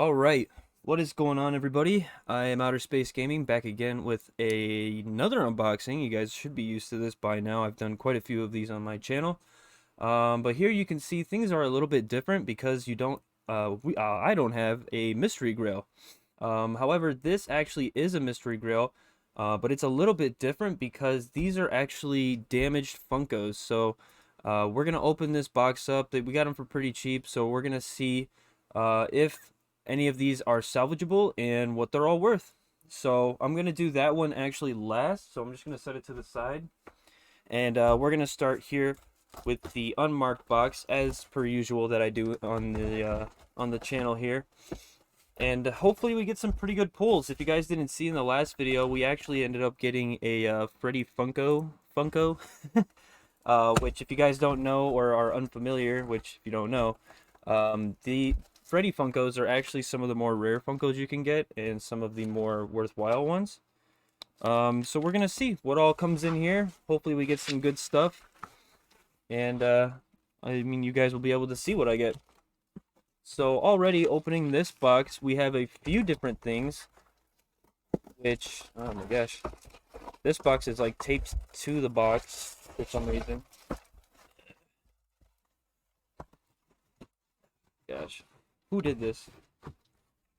All right, what is going on, everybody? I am Outer Space Gaming back again with another unboxing. You guys should be used to this by now. I've done quite a few of these on my channel. But here you can see things are a little bit different because you don't, I don't have a mystery grail. However, this actually is a mystery grail, but it's a little bit different because these are actually damaged Funkos. So we're gonna open this box up. We got them for pretty cheap, so we're gonna see if any of these are salvageable and what they're all worth. So I'm gonna do that one actually last. So I'm just gonna set it to the side, and we're gonna start here with the unmarked box as per usual that I do on the channel here. And hopefully we get some pretty good pulls. If you guys didn't see in the last video, we actually ended up getting a Freddy Funko, which if you guys don't know or are unfamiliar, which if you don't know, the Freddy Funkos are actually some of the more rare Funkos you can get and some of the more worthwhile ones. So we're gonna see what all comes in here. Hopefully we get some good stuff. And I mean, you guys will be able to see what I get. So already opening this box, we have a few different things, which, oh my gosh, this box is like taped to the box for some reason. Gosh, who did this?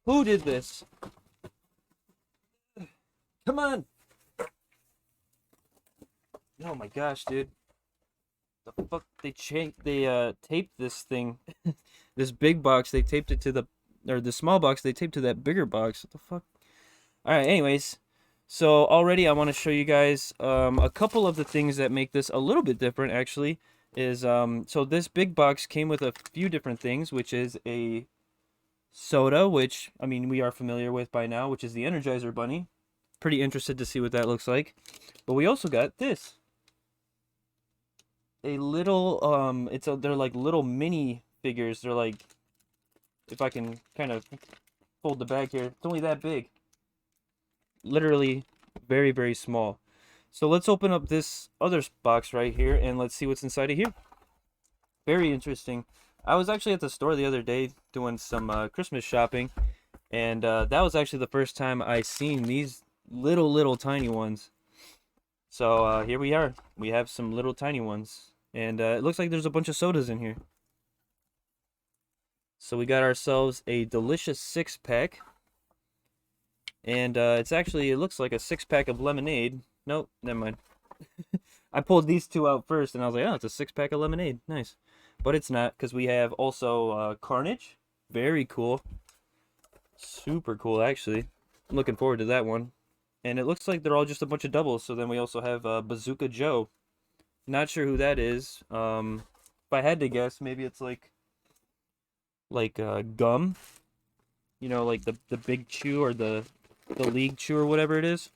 Who did this? Come on! Oh my gosh, dude. The fuck, they taped this thing. This big box, they taped it to the small box, they taped to that bigger box. What the fuck? Alright, anyways. So already I want to show you guys a couple of the things that make this a little bit different, actually. So this big box came with a few different things, which is a soda, which, I mean, we are familiar with by now, which is the Energizer Bunny. Pretty interested to see what that looks like. But we also got this. A little, they're like little mini figures. They're like, if I can kind of fold the bag here, it's only that big. Literally very, very small. So let's open up this other box right here and let's see what's inside of here. Very interesting. I was actually at the store the other day doing some Christmas shopping, and that was actually the first time I seen these little tiny ones. So here we are. We have some little tiny ones, and it looks like there's a bunch of sodas in here. So we got ourselves a delicious 6-pack, and it looks like a 6-pack of lemonade. Nope, never mind. I pulled these two out first, and I was like, oh, it's a 6-pack of lemonade. Nice. But it's not, because we have also Carnage. Very cool. Super cool, actually. I'm looking forward to that one. And it looks like they're all just a bunch of doubles. So then we also have Bazooka Joe. Not sure who that is. If I had to guess, maybe it's like gum. You know, like the Big Chew or the League Chew or whatever it is.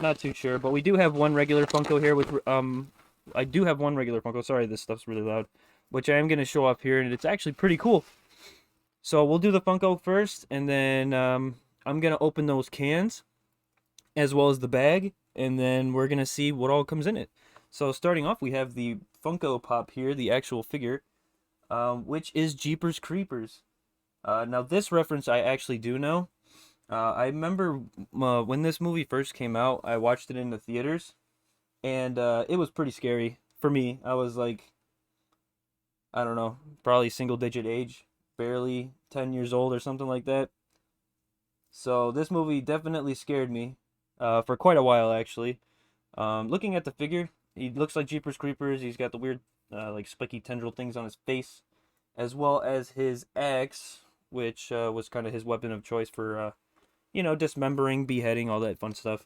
Not too sure, but we do have one regular Funko here with I do have one regular Funko. Sorry, this stuff's really loud, which I am going to show off here, and it's actually pretty cool. So we'll do the Funko first, and then I'm going to open those cans as well as the bag, and then we're going to see what all comes in it. So starting off, we have the Funko Pop here, the actual figure, which is Jeepers Creepers. Now this reference I actually do know. I remember when this movie first came out, I watched it in the theaters, and it was pretty scary for me. I was like, I don't know, probably single-digit age, barely 10 years old or something like that. So this movie definitely scared me for quite a while, actually. Looking at the figure, he looks like Jeepers Creepers. He's got the weird, like, spiky tendril things on his face, as well as his axe, which was kind of his weapon of choice for you know, dismembering, beheading, all that fun stuff.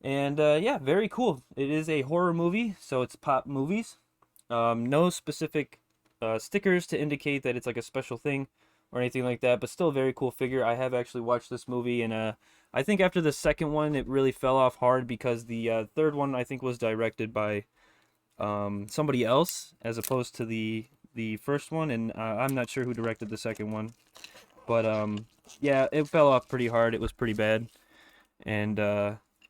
And yeah, very cool. It is a horror movie, so it's Pop Movies. No specific stickers to indicate that it's like a special thing or anything like that, but still a very cool figure. I have actually watched this movie, and I think after the second one, it really fell off hard because the third one, I think, was directed by somebody else as opposed to the first one, and I'm not sure who directed the second one. But yeah, it fell off pretty hard. It was pretty bad, and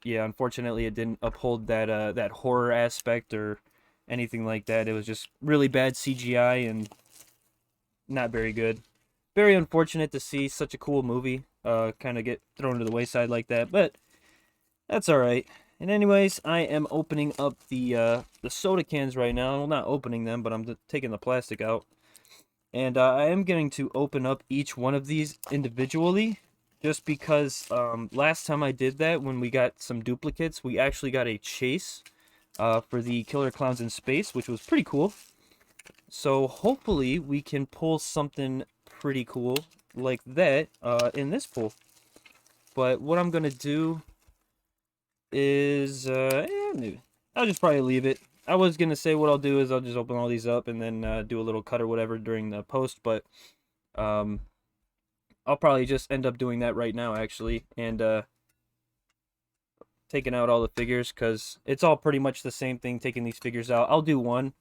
yeah, unfortunately, it didn't uphold that horror aspect or anything like that. It was just really bad CGI and not very good. very unfortunate to see such a cool movie kind of get thrown to the wayside like that, but that's all right. And anyways, I am opening up the soda cans right now. Well, not opening them, but I'm taking the plastic out. And I am going to open up each one of these individually, just because last time I did that, when we got some duplicates, we actually got a chase for the Killer Clowns in Space, which was pretty cool. So hopefully we can pull something pretty cool like that in this pull. But what I'm going to do is, I'll just probably leave it. I was going to say what I'll do is I'll just open all these up and then do a little cut or whatever during the post, but I'll probably just end up doing that right now, actually, and taking out all the figures, because it's all pretty much the same thing, taking these figures out. I'll do one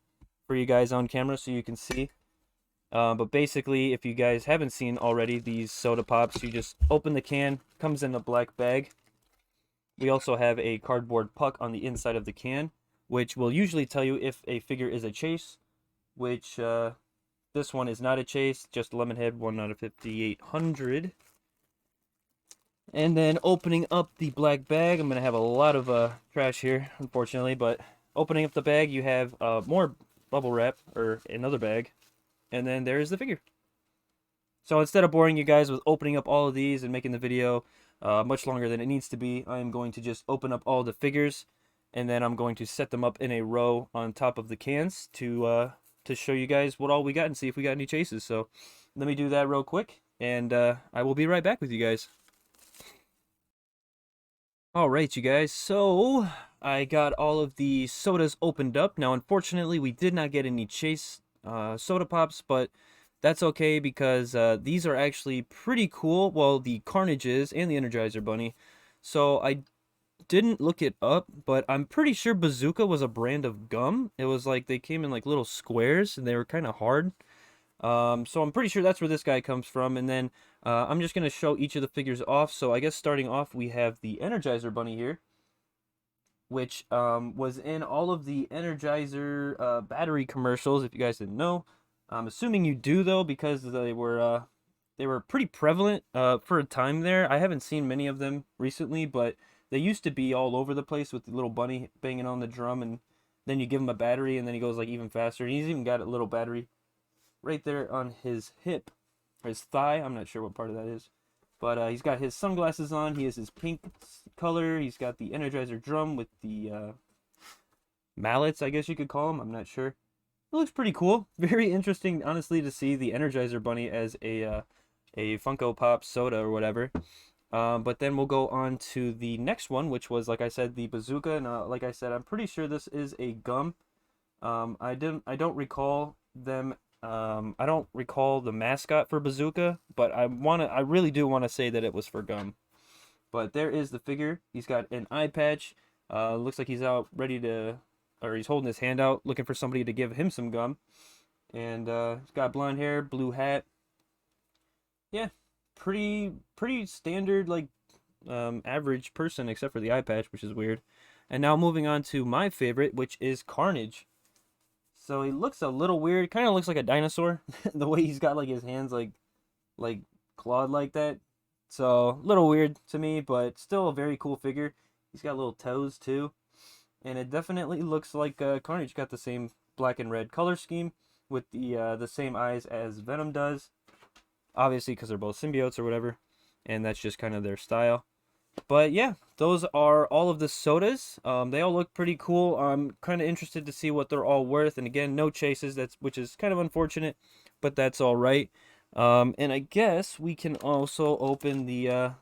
for you guys on camera so you can see. But basically, if you guys haven't seen already these soda pops, you just open the can, comes in a black bag. We also have a cardboard puck on the inside of the can, which will usually tell you if a figure is a chase, which this one is not a chase, just Lemonhead, 1 out of 5,800. And then opening up the black bag, I'm going to have a lot of trash here, unfortunately, but opening up the bag, you have more bubble wrap, or another bag, and then there's the figure. So instead of boring you guys with opening up all of these and making the video much longer than it needs to be, I am going to just open up all the figures, and then I'm going to set them up in a row on top of the cans to show you guys what all we got and see if we got any chases. So let me do that real quick, and I will be right back with you guys. Alright, you guys, so I got all of the sodas opened up. Now, unfortunately, we did not get any chase soda pops, but that's okay because these are actually pretty cool. Well, the Carnage is, and the Energizer Bunny. So I didn't look it up, but I'm pretty sure Bazooka was a brand of gum. It was like they came in like little squares, and they were kind of hard. So I'm pretty sure that's where this guy comes from. And then I'm just going to show each of the figures off. So I guess starting off, we have the Energizer Bunny here, which was in all of the Energizer battery commercials, if you guys didn't know. I'm assuming you do, though, because they were pretty prevalent for a time there. I haven't seen many of them recently, but they used to be all over the place with the little bunny banging on the drum, and then you give him a battery, and then he goes like even faster. And he's even got a little battery right there on his hip, or his thigh. I'm not sure what part of that is. But he's got his sunglasses on. He has his pink color. He's got the Energizer drum with the mallets, I guess you could call them. I'm not sure. It looks pretty cool. Very interesting, honestly, to see the Energizer Bunny as a Funko Pop soda or whatever. But then we'll go on to the next one, which was, like I said, the Bazooka. And like I said, I'm pretty sure this is a gum. I don't recall them. I don't recall the mascot for Bazooka, but I really do want to say that it was for gum. But there is the figure. He's got an eye patch. Looks like he's out ready to, or he's holding his hand out, looking for somebody to give him some gum. And he's got blonde hair, blue hat. Yeah, pretty standard, like average person, except for the eye patch, which is weird. And now moving on to my favorite, which is Carnage. So he looks a little weird. Kind of looks like a dinosaur. The way he's got like his hands like clawed like that. So a little weird to me, but still a very cool figure. He's got little toes too, and it definitely looks like Carnage. Got the same black and red color scheme with the same eyes as Venom does. Obviously, because they're both symbiotes or whatever, and that's just kind of their style. But yeah, those are all of the sodas. They all look pretty cool. I'm kind of interested to see what they're all worth. And again, no chases, which is kind of unfortunate, but that's all right. And I guess we can also open the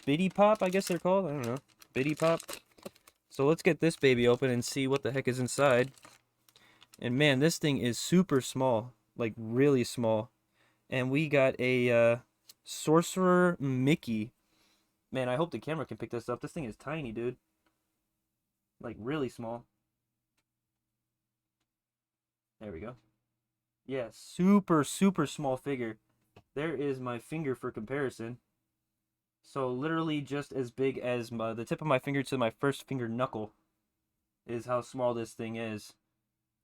Biddy Pop, I guess they're called. I don't know. Biddy Pop. So let's get this baby open and see what the heck is inside. And man, this thing is super small, like really small. And we got a Sorcerer Mickey. Man, I hope the camera can pick this up. This thing is tiny, dude. Like, really small. There we go. Yeah, super small figure. There is my finger for comparison. So, literally just as big as the tip of my finger to my first finger knuckle is how small this thing is.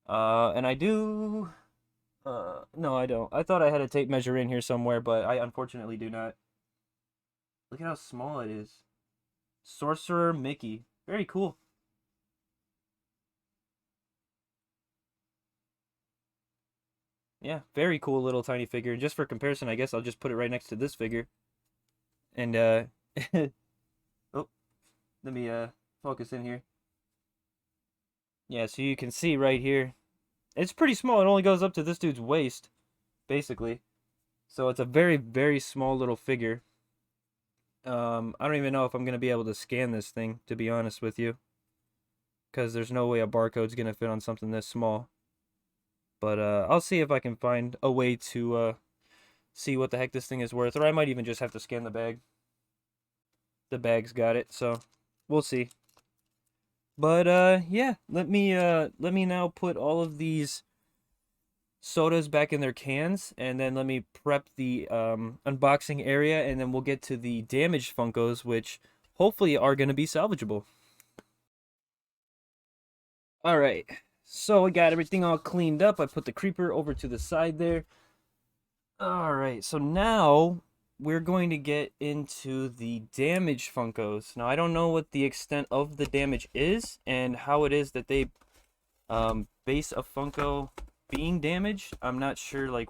And I do No, I don't. I thought I had a tape measure in here somewhere, but I unfortunately do not. Look at how small it is. Sorcerer Mickey. Very cool. Yeah, very cool little tiny figure. And just for comparison, I guess I'll just put it right next to this figure. And oh, let me focus in here. Yeah, so you can see right here. It's pretty small. It only goes up to this dude's waist, basically. So it's a very, very small little figure. I don't even know if I'm gonna be able to scan this thing, to be honest with you, because there's no way a barcode's gonna fit on something this small. But I'll see if I can find a way to see what the heck this thing is worth, or I might even just have to scan the bag. The bag's got it, so we'll see. But yeah, let me now put all of these sodas back in their cans, and then let me prep the unboxing area, and then we'll get to the damaged Funkos, which hopefully are going to be salvageable. All right, so I got everything all cleaned up. I put the creeper over to the side there. All right, so now we're going to get into the damaged Funkos. Now, I don't know what the extent of the damage is and how it is that they base a Funko being damaged. I'm not sure, like,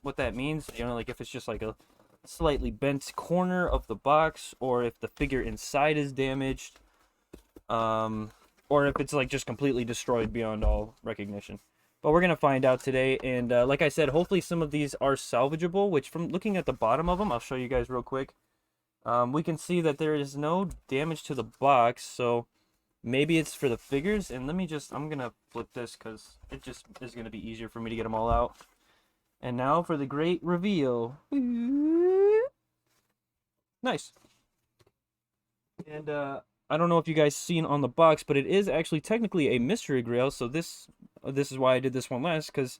what that means. You know, like, if it's just, like, a slightly bent corner of the box, or if the figure inside is damaged, or if it's, like, just completely destroyed beyond all recognition. But we're going to find out today, and like I said, hopefully some of these are salvageable, which from looking at the bottom of them, I'll show you guys real quick. We can see that there is no damage to the box, so maybe it's for the figures. And I'm going to flip this because it just is going to be easier for me to get them all out. And now for the great reveal. Nice. And I don't know if you guys seen on the box, but it is actually technically a mystery grail. So this is why I did this one last, because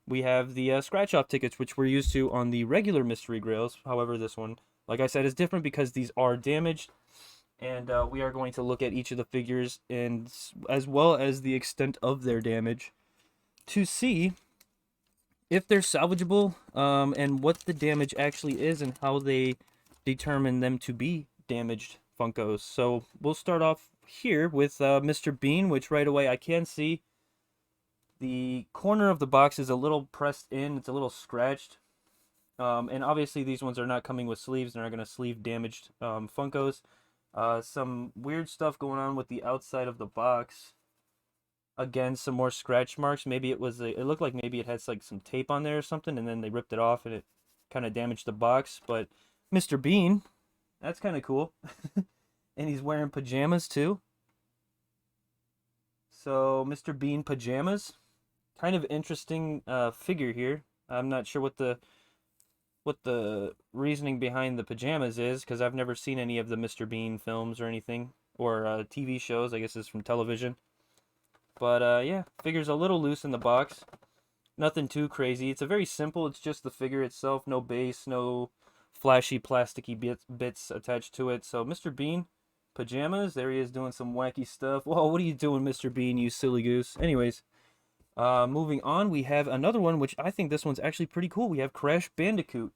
we have the scratch off tickets, which we're used to on the regular mystery grails. However, this one, like I said, is different because these are damaged, and we are going to look at each of the figures and as well as the extent of their damage to see if they're salvageable, and what the damage actually is and how they determine them to be damaged Funkos. So we'll start off here with Mr. Bean, which right away I can see the corner of the box is a little pressed in. It's a little scratched. And obviously these ones are not coming with sleeves. They're not going to sleeve damaged Funkos. Some weird stuff going on with the outside of the box. Again, some more scratch marks. Maybe it looked like maybe it has like some tape on there or something, and then they ripped it off and it kind of damaged the box. But Mr. Bean, that's kind of cool. And he's wearing pajamas too. So Mr. Bean pajamas, kind of interesting figure here. I'm not sure what the reasoning behind the pajamas is, because I've never seen any of the Mr. Bean films or anything, or TV shows. I guess it's from television. But yeah, figure's a little loose in the box. Nothing too crazy. It's a very simple. It's just the figure itself. No base, no flashy plasticky bits attached to it. So Mr. Bean, pajamas. There he is doing some wacky stuff. Whoa, what are you doing, Mr. Bean, you silly goose? Anyways, moving on, we have another one, which I think this one's actually pretty cool. We have Crash Bandicoot.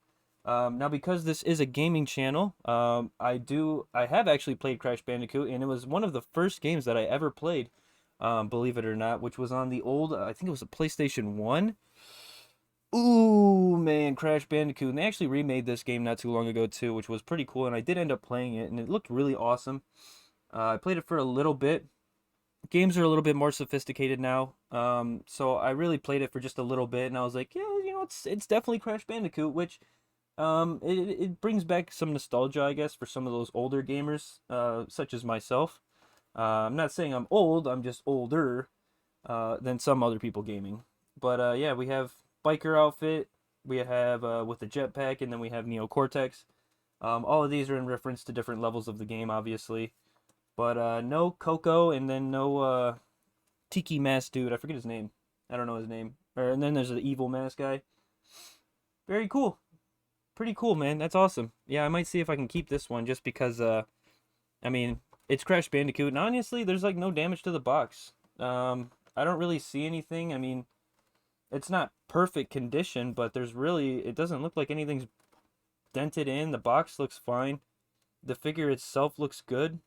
Now, because this is a gaming channel, I have actually played Crash Bandicoot, and it was one of the first games that I ever played, believe it or not, which was on the old, I think it was a PlayStation 1. Ooh, man, Crash Bandicoot. And they actually remade this game not too long ago, too, which was pretty cool, and I did end up playing it, and it looked really awesome. I played it for a little bit. Games are a little bit more sophisticated now, so I really played it for just a little bit, and I was like, yeah, it's definitely Crash Bandicoot, which it brings back some nostalgia, I guess, for some of those older gamers, such as myself. I'm not saying I'm old, I'm just older than some other people gaming. But yeah, we have biker outfit, we have with the jetpack, and then we have Neo Cortex. All of these are in reference to different levels of the game, obviously. But no Coco, and then no Tiki Mask dude. I forget his name. I don't know his name. And then there's the evil mask guy. Very cool. Pretty cool, man. That's awesome. Yeah, I might see if I can keep this one just because, I mean, it's Crash Bandicoot, and honestly, there's like no damage to the box. I don't really see anything. I mean, It's not perfect condition, but it doesn't look like anything's dented in. The box looks fine. The figure itself looks good.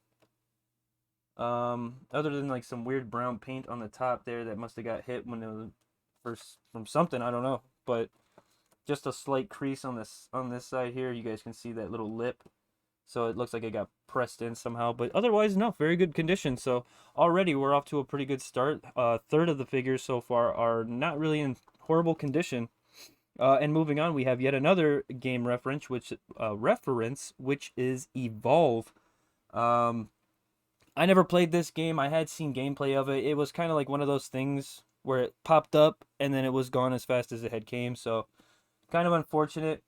Other than like some weird brown paint on the top there that must have got hit when it was first from something, I don't know. But just a slight crease on this side here. You guys can see that little lip. So it looks like it got pressed in somehow. But otherwise, no, very good condition. So already we're off to a pretty good start. Third of the figures so far are not really in horrible condition. And moving on, we have yet another game reference, which is Evolve. Um, I never played this game. I had seen gameplay of it. It was kind of like one of those things where it popped up and then it was gone as fast as it had came. So kind of unfortunate.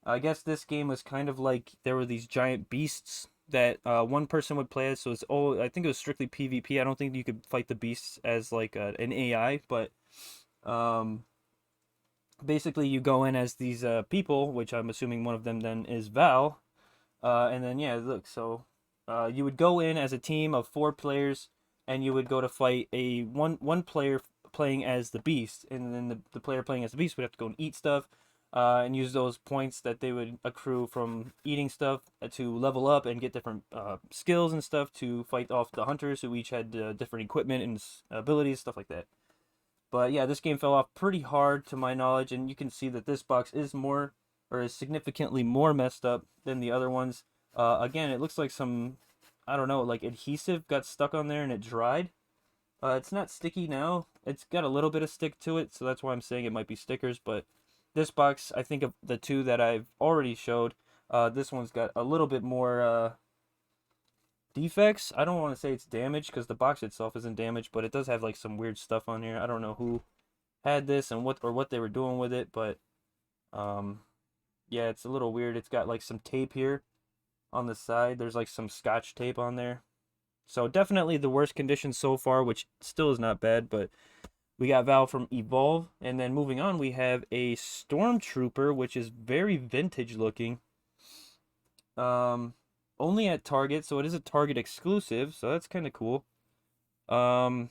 I guess this game was kind of like there were these giant beasts that one person would play as. So I think it was strictly PvP. I don't think you could fight the beasts as like an AI, but um, basically you go in as these people, which I'm assuming one of them then is Val. And then yeah, look, so you would go in as a team of 4 players, and you would go to fight a one player playing as the beast, and then the player playing as the beast would have to go and eat stuff, and use those points that they would accrue from eating stuff to level up and get different skills and stuff to fight off the hunters who each had different equipment and abilities, stuff like that. But yeah, this game fell off pretty hard to my knowledge, and you can see that this box is more or is significantly more messed up than the other ones. Again, it looks like some, I don't know, like adhesive got stuck on there and it dried. It's not sticky now. It's got a little bit of stick to it, so that's why I'm saying it might be stickers. But this box, I think of the two that I've already showed, this one's got a little bit more defects. I don't want to say it's damaged because the box itself isn't damaged, but it does have like some weird stuff on here. I don't know who had this and what they were doing with it, but um yeah, it's a little weird. It's got like some tape here on the side. There's like some scotch tape on there. So definitely the worst condition so far, which still is not bad, but we got Val from Evolve, and then moving on we have a Stormtrooper, which is very vintage looking. Um Only at Target, so it is a Target exclusive, so that's kind of cool. Um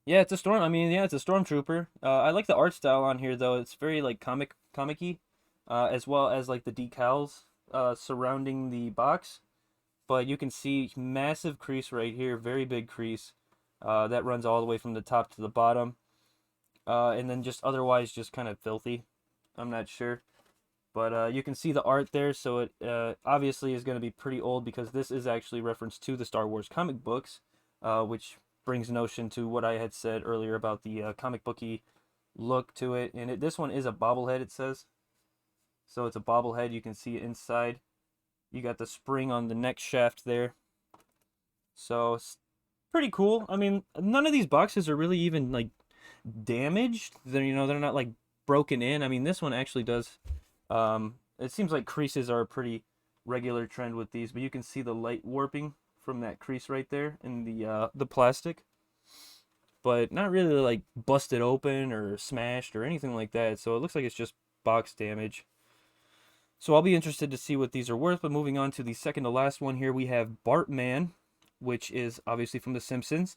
yeah, it's a Stormtrooper. I like the art style on here though. It's very like comic-y, as well as like the decals surrounding the box. But you can see massive crease right here, very big crease. That runs all the way from the top to the bottom. And then just otherwise just kind of filthy. I'm not sure. But you can see the art there, so it obviously is going to be pretty old because this is actually reference to the Star Wars comic books, which brings notion to what I had said earlier about the comic booky look to it. And this one is a bobblehead, it says. So it's a bobblehead. You can see it inside. You got the spring on the neck shaft there. So it's pretty cool. I mean, none of these boxes are really even like damaged. They're not like broken in. I mean, this one actually does. It seems like creases are a pretty regular trend with these, but you can see the light warping from that crease right there in the plastic, but not really like busted open or smashed or anything like that. So it looks like it's just box damage. So I'll be interested to see what these are worth. But moving on to the second to last one here, we have Bartman, which is obviously from The Simpsons.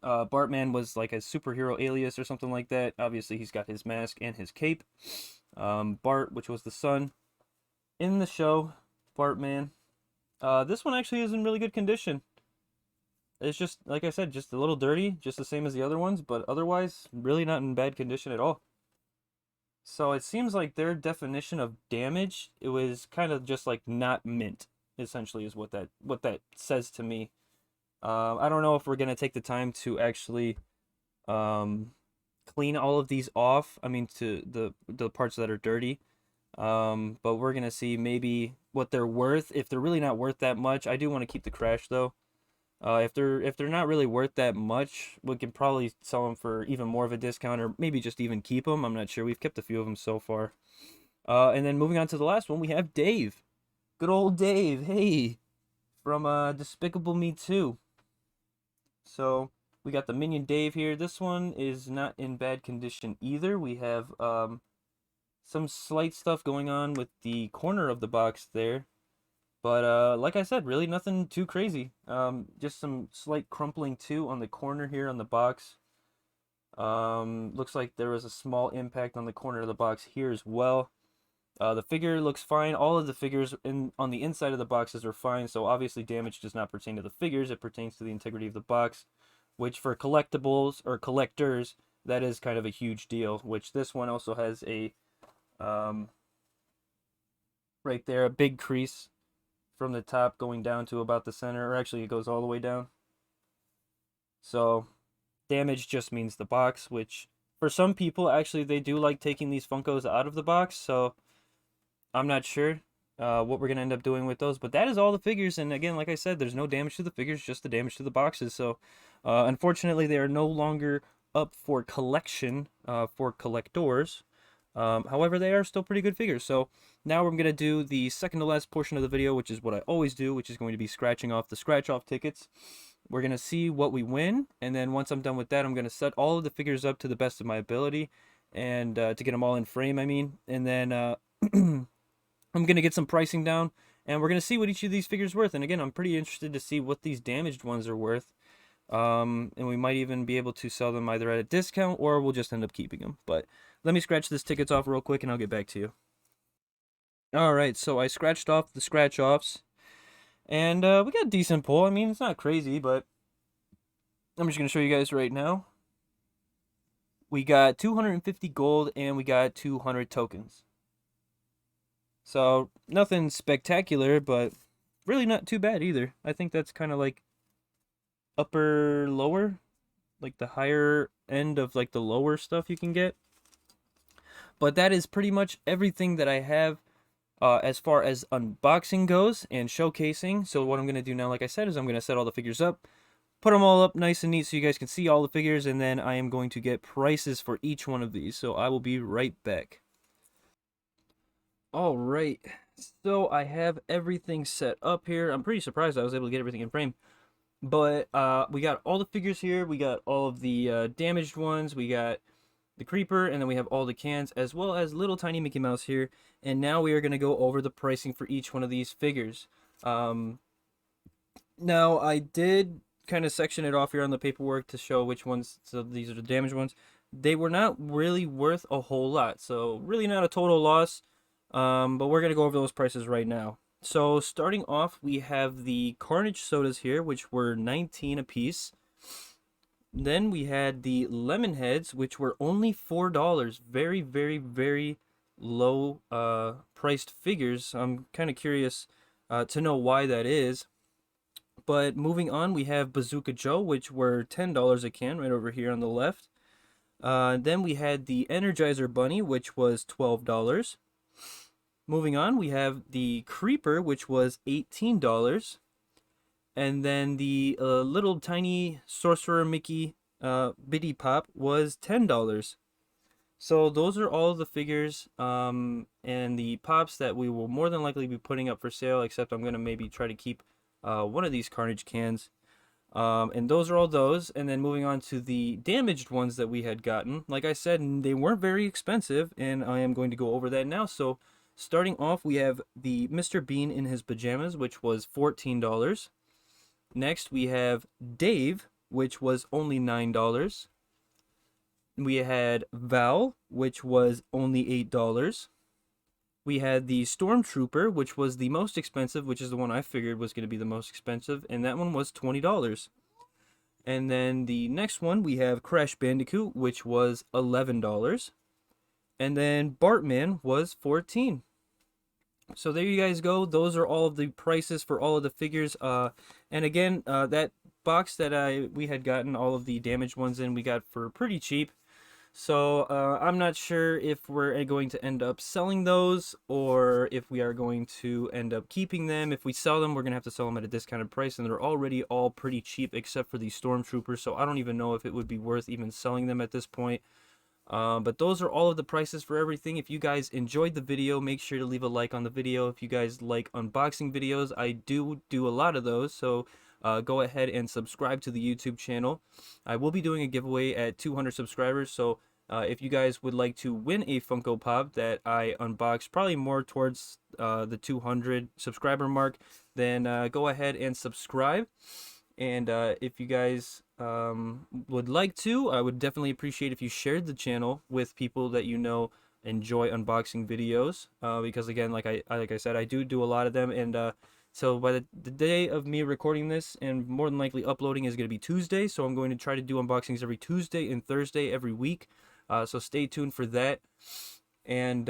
Bartman was like a superhero alias or something like that. Obviously, he's got his mask and his cape. Bart, which was the son in the show, Bartman. This one actually is in really good condition. It's just, like I said, just a little dirty, just the same as the other ones, but otherwise, really not in bad condition at all. So it seems like their definition of damage, it was kind of just like not mint, essentially, is what that says to me. I don't know if we're gonna take the time to actually um, clean all of these off. I mean, to the parts that are dirty. But we're gonna see maybe what they're worth. If they're really not worth that much, I do want to keep the crash though. If they're not really worth that much, we can probably sell them for even more of a discount, or maybe just even keep them. I'm not sure. We've kept a few of them so far. And then moving on to the last one, we have Dave. Good old Dave. Hey, from Despicable Me 2. So we got the Minion Dave here. This one is not in bad condition either. We have some slight stuff going on with the corner of the box there. But like I said, really nothing too crazy. Just some slight crumpling too on the corner here on the box. Looks like there was a small impact on the corner of the box here as well. The figure looks fine. All of the figures on the inside of the boxes are fine, so obviously damage does not pertain to the figures, it pertains to the integrity of the box, which for collectibles or collectors, that is kind of a huge deal, which this one also has a, um, right there, a big crease from the top going down to about the center, or actually it goes all the way down. So damage just means the box, which for some people, actually, they do like taking these Funkos out of the box, so I'm not sure what we're going to end up doing with those, but that is all the figures. And again, like I said, there's no damage to the figures, just the damage to the boxes. So unfortunately, they are no longer up for collection for collectors. However, they are still pretty good figures. So now we're going to do the second to last portion of the video, which is what I always do, which is going to be scratching off the scratch off tickets. We're going to see what we win, and then once I'm done with that, I'm going to set all of the figures up to the best of my ability, and to get them all in frame, I mean, and then I'm going to get some pricing down, and we're going to see what each of these figures are worth. And again, I'm pretty interested to see what these damaged ones are worth. And we might even be able to sell them either at a discount, or we'll just end up keeping them. But let me scratch this tickets off real quick, and I'll get back to you. Alright, so I scratched off the scratch-offs, and we got a decent pull. I mean, it's not crazy, but I'm just going to show you guys right now. We got 250 gold, and we got 200 tokens. So, nothing spectacular, but really not too bad either. I think that's kind of like upper lower, like the higher end of like the lower stuff you can get. But that is pretty much everything that I have as far as unboxing goes and showcasing. So what I'm going to do now, like I said, is I'm going to set all the figures up, put them all up nice and neat so you guys can see all the figures, and then I am going to get prices for each one of these. So I will be right back. All right, so I have everything set up here. I'm pretty surprised I was able to get everything in frame. But we got all the figures here. We got all of the damaged ones. We got the creeper, and then we have all the cans, as well as little tiny Mickey Mouse here. And now we are going to go over the pricing for each one of these figures. Now, I did kind of section it off here on the paperwork to show which ones, so these are the damaged ones. They were not really worth a whole lot, so really not a total loss. But we're going to go over those prices right now. So starting off, we have the Carnage sodas here, which were 19 a piece. Then we had the Lemon Heads, which were only $4. Very, very, very low priced figures. I'm kind of curious to know why that is. But moving on, we have Bazooka Joe, which were $10 a can right over here on the left. Then we had the Energizer Bunny, which was $12. Moving on, we have the Creeper, which was $18. And then the little tiny Sorcerer Mickey Bitty Pop was $10. So those are all the figures and the pops that we will more than likely be putting up for sale, except I'm going to maybe try to keep one of these Carnage cans. And those are all those. And then moving on to the damaged ones that we had gotten. Like I said, they weren't very expensive, and I am going to go over that now. So starting off, we have the Mr. Bean in his pajamas, which was $14. Next, we have Dave, which was only $9. We had Val, which was only $8. We had the Stormtrooper, which was the most expensive, which is the one I figured was going to be the most expensive, and that one was $20. And then the next one, we have Crash Bandicoot, which was $11. And then Bartman was $14. So there you guys go. Those are all of the prices for all of the figures. And again, that box that we had gotten all of the damaged ones in, we got for pretty cheap. So I'm not sure if we're going to end up selling those, or if we are going to end up keeping them. If we sell them, we're going to have to sell them at a discounted price, and they're already all pretty cheap except for the Stormtroopers, so I don't even know if it would be worth even selling them at this point. But those are all of the prices for everything. If you guys enjoyed the video, make sure to leave a like on the video. If you guys like unboxing videos, I do a lot of those, so go ahead and subscribe to the YouTube channel. I will be doing a giveaway at 200 subscribers, so if you guys would like to win a Funko Pop that I unbox, probably more towards the 200 subscriber mark, then go ahead and subscribe. And if you guys would like to, I would definitely appreciate if you shared the channel with people that you know enjoy unboxing videos. Because again, like I said, I do a lot of them, and so by the day of me recording this, and more than likely uploading, is going to be Tuesday. So I'm going to try to do unboxings every Tuesday and Thursday every week. So stay tuned for that. And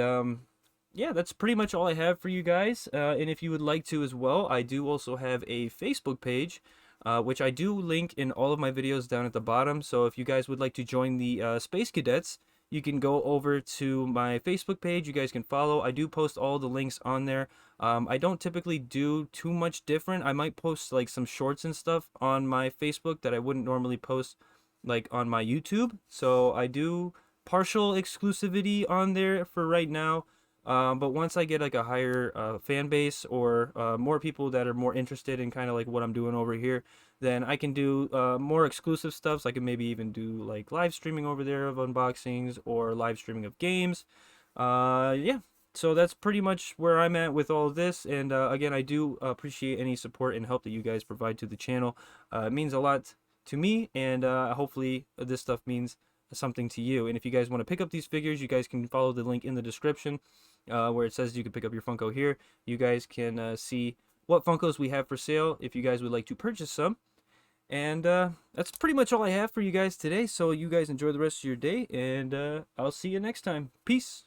yeah, that's pretty much all I have for you guys. And if you would like to as well, I do also have a Facebook page, which I do link in all of my videos down at the bottom. So if you guys would like to join the Space Cadets, you can go over to my Facebook page. You guys can follow. I do post all the links on there. I don't typically do too much different. I might post like some shorts and stuff on my Facebook that I wouldn't normally post like on my YouTube. So I do partial exclusivity on there for right now. But once I get like a higher fan base, or more people that are more interested in kind of like what I'm doing over here, then I can do more exclusive stuff. So I can maybe even do like live streaming over there of unboxings, or live streaming of games. Yeah. So that's pretty much where I'm at with all of this. And again, I do appreciate any support and help that you guys provide to the channel. It means a lot to me, and hopefully this stuff means something to you. And if you guys want to pick up these figures, you guys can follow the link in the description, where it says you can pick up your Funko here. You guys can see what Funkos we have for sale if you guys would like to purchase some. And that's pretty much all I have for you guys today. So you guys enjoy the rest of your day, and I'll see you next time. Peace.